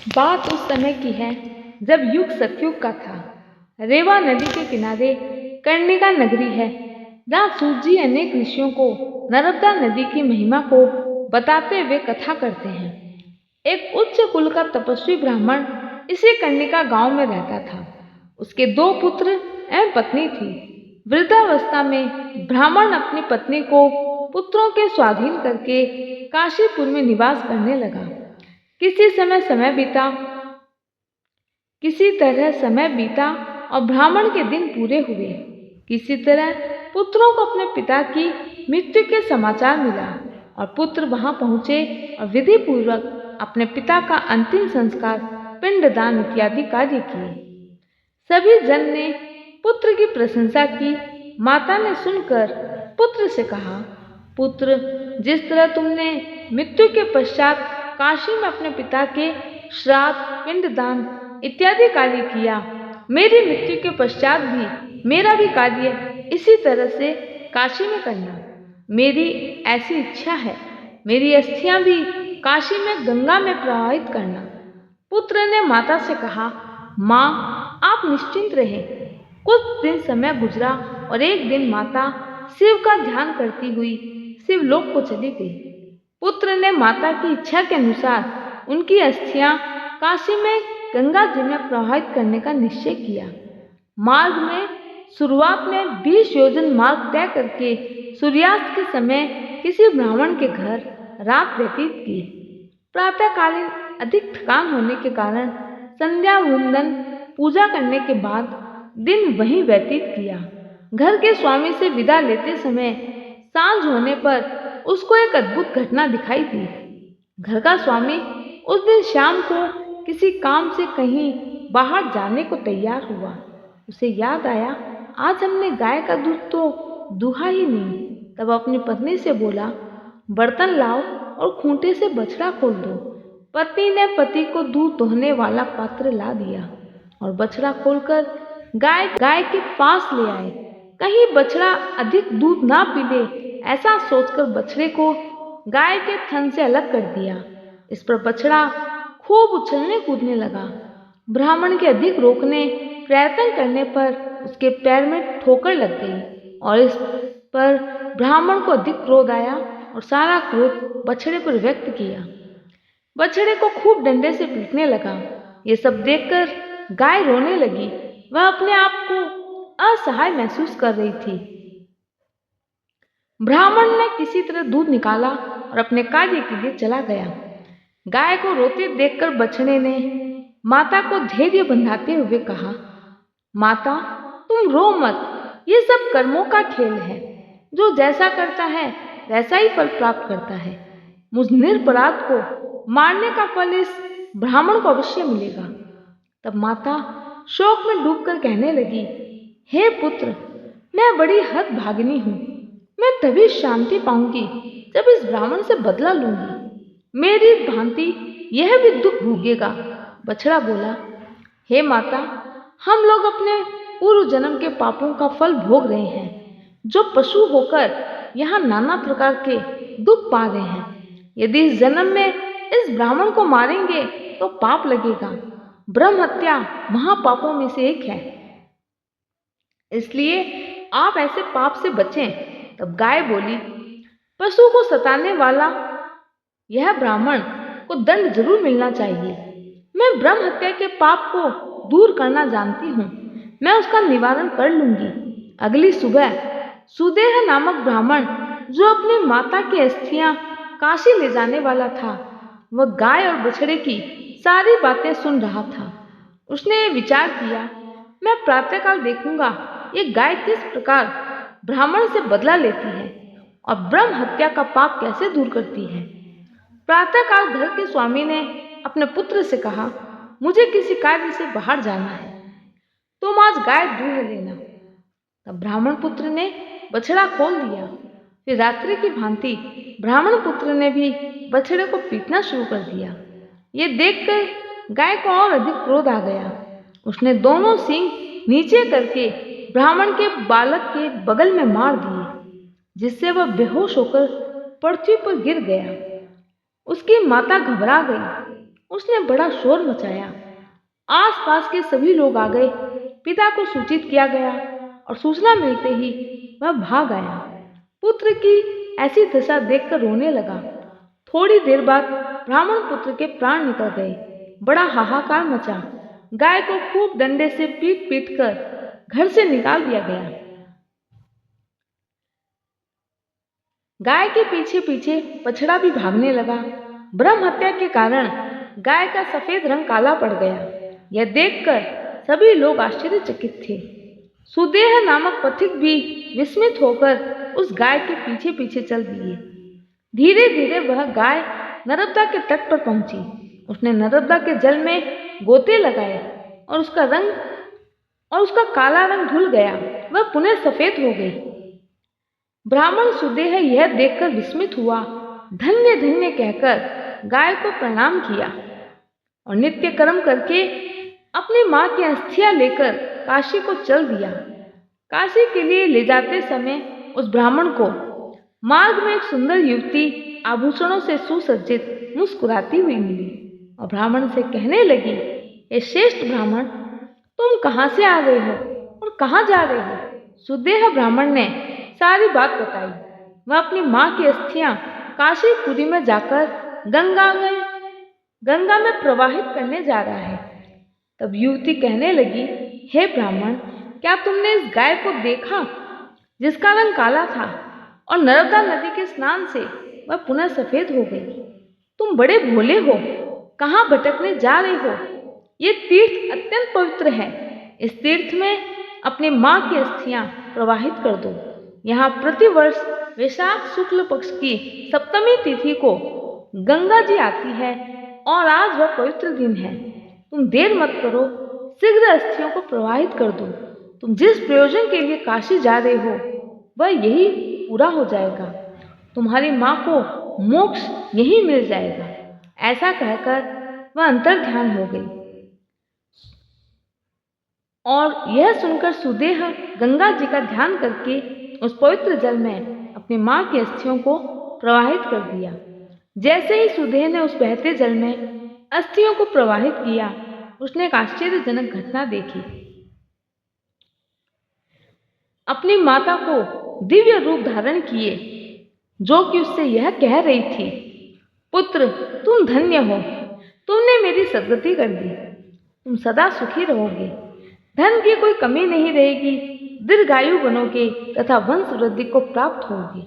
बात उस समय की है जब युग सतयुग का था। रेवा नदी के किनारे कर्णिका नगरी है, जहाँ सूत जी अनेक ऋषियों को नर्मदा नदी की महिमा को बताते हुए कथा करते हैं। एक उच्च कुल का तपस्वी ब्राह्मण इसी कर्णिका गांव में रहता था। उसके 2 पुत्र एवं पत्नी थी। वृद्धावस्था में ब्राह्मण अपनी पत्नी को पुत्रों के स्वाधीन करके काशीपुर में निवास करने लगा। किसी तरह समय बीता और ब्राह्मण के दिन पूरे हुए। किसी तरह पुत्रों को अपने पिता की मृत्यु के समाचार मिला और पुत्र वहां पहुंचे और विधि पूर्वक अपने पिता का अंतिम संस्कार, पिंडदान इत्यादि कार्य किए। सभी जन ने पुत्र की प्रशंसा की। माता ने सुनकर पुत्र से कहा, पुत्र, जिस तरह तुमने मृत्यु के पश्चात काशी में अपने पिता के श्राद्ध, पिंडदान इत्यादि कार्य किया, मेरी मृत्यु के पश्चात भी मेरा भी कार्य इसी तरह से काशी में करना। मेरी ऐसी इच्छा है, मेरी अस्थियां भी काशी में गंगा में प्रवाहित करना। पुत्र ने माता से कहा, माँ, आप निश्चिंत रहें। कुछ दिन समय गुजरा और एक दिन माता शिव का ध्यान करती हुई शिवलोक को चली गई। पुत्र ने माता की इच्छा के अनुसार उनकी अस्थियां काशी में गंगा जी में प्रवाहित करने का निश्चय किया। मार्ग में शुरुआत में 20 योजन मार्ग तय करके सूर्यास्त के समय किसी ब्राह्मण के घर रात व्यतीत की। प्रातःकालीन अधिक थकान होने के कारण संध्या वंदन पूजा करने के बाद दिन वहीं व्यतीत किया। घर के स्वामी से विदा लेते समय सांझ होने पर उसको एक अद्भुत घटना दिखाई दी। घर का स्वामी उस दिन शाम को किसी काम से कहीं बाहर जाने को तैयार हुआ। उसे याद आया, आज हमने गाय का दूध तो दुहा ही नहीं। तब अपनी पत्नी से बोला, बर्तन लाओ और खूंटे से बछड़ा खोल दो। पत्नी ने पति को दूध दोहने वाला पात्र ला दिया और बछड़ा खोलकर गाय के पास ले आए। कहीं बछड़ा अधिक दूध ना पी ले, ऐसा सोचकर बछड़े को गाय के थन से अलग कर दिया। इस पर बछड़ा खूब उछलने कूदने लगा। ब्राह्मण के अधिक रोकने प्रयत्न करने पर उसके पैर में ठोकर लग गई और इस पर ब्राह्मण को अधिक क्रोध आया और सारा क्रोध बछड़े पर व्यक्त किया। बछड़े को खूब डंडे से पीटने लगा। ये सब देखकर गाय रोने लगी। वह अपने आप को असहाय महसूस कर रही थी। ब्राह्मण ने किसी तरह दूध निकाला और अपने कार्य के लिए चला गया। गाय को रोते देखकर बछड़े ने माता को धैर्य बंधाते हुए कहा, माता, तुम रो मत। ये सब कर्मों का खेल है। जो जैसा करता है वैसा ही फल प्राप्त करता है। मुझ निरपराध को मारने का फल इस ब्राह्मण को अवश्य मिलेगा। तब माता शोक में डूबकर कहने लगी, हे पुत्र, मैं बड़ी हतभागिनी हूँ। मैं तभी शांति पाऊंगी जब इस ब्राह्मण से बदला लूंगी। मेरी भांति यह भी दुख भोगेगा। बछड़ा बोला, हे माता, हम लोग अपने पूर्व जन्म के पापों का फल भोग रहे हैं, जो पशु होकर यहाँ नाना प्रकार के दुख पा रहे हैं। यदि इस जन्म में इस ब्राह्मण को मारेंगे तो पाप लगेगा। ब्रह्म हत्या महापापों में से एक है, इसलिए आप ऐसे पाप से बचें। तब गाय बोली, पशु को सताने वाला यह ब्राह्मण को दंड जरूर मिलना चाहिए। मैं ब्रह्म हत्या के पाप को दूर करना जानती हूँ। मैं उसका निवारण कर लूंगी। अगली सुबह सुदेह नामक ब्राह्मण, जो अपनी माता की अस्थियां काशी ले जाने वाला था, वह गाय और बछड़े की सारी बातें सुन रहा था। उसने विचार किया, मैं प्रातःकाल देखूंगा ये गाय किस प्रकार ब्राह्मण से बदला लेती है और ब्रह्म हत्या का पाप कैसे दूर करती है। प्रातःकाल घर के स्वामी ने अपने पुत्र से कहा, मुझे किसी कार्य से बाहर जाना है, तुम आज गाय दूध लेना। तब ब्राह्मण पुत्र ने बछड़ा खोल दिया। फिर रात्रि की भांति ब्राह्मण पुत्र ने भी बछड़े को पीटना शुरू कर दिया। ये देखकर गाय को और अधिक क्रोध आ गया। उसने दोनों सींग नीचे करके ब्राह्मण के बालक के बगल में मार दिए, जिससे वह बेहोश होकर पृथ्वी पर गिर गया। उसकी माता घबरा गई उसने बड़ा शोर मचाया। आसपास के सभी लोग आ गए। पिता को सूचित किया गया और सूचना मिलते ही वह भाग आया। पुत्र की ऐसी दशा देखकर रोने लगा। थोड़ी देर बाद ब्राह्मण पुत्र के प्राण निकल गए। बड़ा हाहाकार मचा। गाय को खूब डंडे से पीट पीट कर घर से निकाल दिया गया। गाय के पीछे पीछे बछड़ा भी भागने लगा। ब्रह्म हत्या के कारण गाय का सफेद रंग काला पड़ गया। यह देखकर सभी लोग आश्चर्यचकित थे। सुदेह नामक पथिक भी विस्मित होकर उस गाय के पीछे पीछे चल दिए। धीरे धीरे वह गाय नर्मदा के तट पर पहुंची। उसने नर्मदा के जल में गोते लगाए और उसका काला रंग धुल गया। वह पुनः सफेद हो गई। ब्राह्मण सुदेह यह देखकर विस्मित हुआ। धन्य धन्य कहकर गाय को प्रणाम किया और नित्य कर्म करके अपनी मां की अस्थियां लेकर काशी को चल दिया। काशी के लिए ले जाते समय उस ब्राह्मण को मार्ग में एक सुंदर युवती आभूषणों से सुसज्जित मुस्कुराती हुई मिली और ब्राह्मण से कहने लगी, हे श्रेष्ठ ब्राह्मण, तुम कहाँ से आ गए हो और कहाँ जा रहे हो? सुदेह ब्राह्मण ने सारी बात बताई। वह अपनी मां की अस्थियां काशीपुरी में जाकर गंगा में प्रवाहित करने जा रहा है। तब युवती कहने लगी, हे ब्राह्मण, क्या तुमने इस गाय को देखा जिसका रंग काला था और नर्मदा नदी के स्नान से वह पुनः सफेद हो गई? तुम बड़े भोले हो, कहाँ भटकने जा रहे हो? ये तीर्थ अत्यंत पवित्र है। इस तीर्थ में अपनी मां की अस्थियां प्रवाहित कर दो। यहाँ प्रतिवर्ष वैशाख शुक्ल पक्ष की सप्तमी तिथि को गंगा जी आती है और आज वह पवित्र दिन है। तुम देर मत करो, शीघ्र अस्थियों को प्रवाहित कर दो। तुम जिस प्रयोजन के लिए काशी जा रहे हो वह यही पूरा हो जाएगा। तुम्हारी मां को मोक्ष यही मिल जाएगा। ऐसा कहकर वह अंतर्ध्यान हो गई और यह सुनकर सुदेह गंगा जी का ध्यान करके उस पवित्र जल में अपनी मां की अस्थियों को प्रवाहित कर दिया। जैसे ही सुदेह ने उस बहते जल में अस्थियों को प्रवाहित किया, उसने एक आश्चर्यजनक घटना देखी। अपनी माता को दिव्य रूप धारण किए, जो कि उससे यह कह रही थी, पुत्र, तुम धन्य हो, तुमने मेरी सद्गति कर दी। तुम सदा सुखी रहोगे, धन की कोई कमी नहीं रहेगी, दीर्घायु बनोगे तथा वंश वृद्धि को प्राप्त होगी।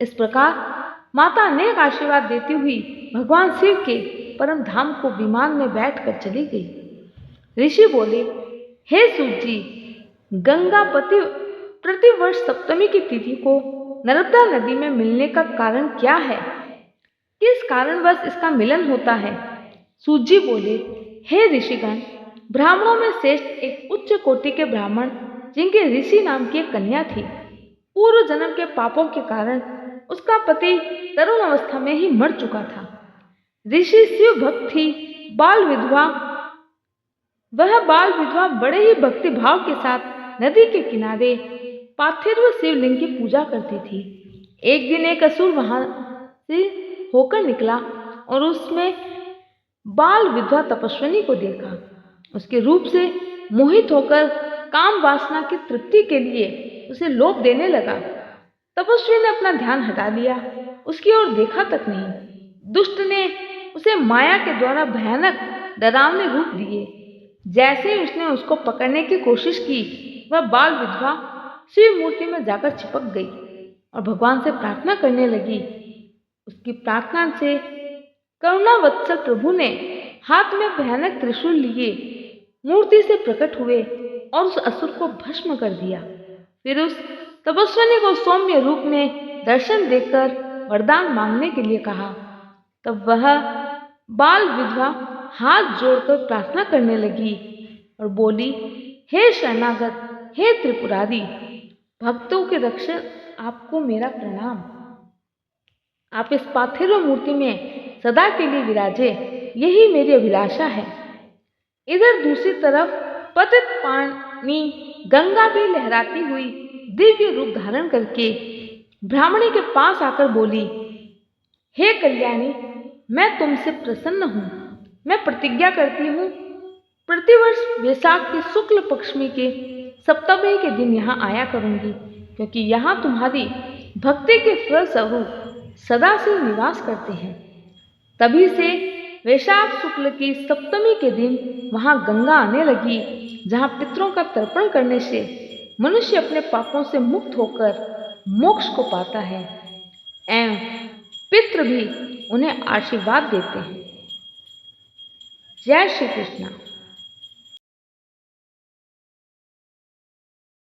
इस प्रकार माता अनेक आशीर्वाद देती हुई भगवान शिव के परम धाम को विमान में बैठकर चली गई। ऋषि बोले, हे सूत जी, गंगा प्रतिवर्ष सप्तमी की तिथि को नर्मदा नदी में मिलने का कारण क्या है? किस कारणवश इसका मिलन होता है? सूत जी बोले, हे ऋषिगण, ब्राह्मणों में श्रेष्ठ एक उच्च कोटि के ब्राह्मण जिनके ऋषि नाम की एक कन्या थी। पूर्व जन्म के पापों के कारण उसका पति तरुण अवस्था में ही मर चुका था। ऋषि शिव भक्त थी। वह बाल विधवा बड़े ही भक्ति भाव के साथ नदी के किनारे पार्थिव शिवलिंग की पूजा करती थी। एक दिन एक असुर वहां से होकर निकला और उसमें बाल विधवा तपस्विनी को देखा। उसके रूप से मोहित होकर काम वासना की तृप्ति के लिए उसे लोभ देने लगा। तपस्वी ने अपना ध्यान हटा लिया, उसकी ओर देखा तक नहीं। दुष्ट ने उसे माया के द्वारा भयानक डरावने रूप दिए। जैसे ही उसने उसको पकड़ने की कोशिश की, वह बाल विधवा शिव मूर्ति में जाकर चिपक गई और भगवान से प्रार्थना करने लगी। उसकी प्रार्थना से करुणावत्सल प्रभु ने हाथ में भयानक त्रिशूल लिए मूर्ति से प्रकट हुए और उस असुर को भस्म कर दिया। फिर उस तपस्विनी को सौम्य रूप में दर्शन देकर वरदान मांगने के लिए कहा। तब वह बाल विधवा हाथ जोड़कर प्रार्थना करने लगी और बोली, हे शरणागत, हे त्रिपुरारी, भक्तों के रक्षक, आपको मेरा प्रणाम। आप इस पार्थिव मूर्ति में सदा के लिए विराजे, यही मेरी अभिलाषा है। इधर दूसरी तरफ पतित पानी गंगा भी लहराती हुई दिव्य रूप धारण करके ब्राह्मणी के पास आकर बोली, हे कल्याणी, मैं तुमसे प्रसन्न हूँ। मैं प्रतिज्ञा करती हूँ प्रतिवर्ष वैशाख के शुक्ल पक्षमी के सप्तमी के दिन यहाँ आया करूँगी, क्योंकि यहाँ तुम्हारी भक्ति के फलस्वरूप सदा से निवास करते हैं। तभी से वैशाख शुक्ल की सप्तमी के दिन वहाँ गंगा आने लगी, जहाँ पितरों का तर्पण करने से मनुष्य अपने पापों से मुक्त होकर मोक्ष को पाता है एवं पितृ भी उन्हें आशीर्वाद देते हैं। जय श्री कृष्ण।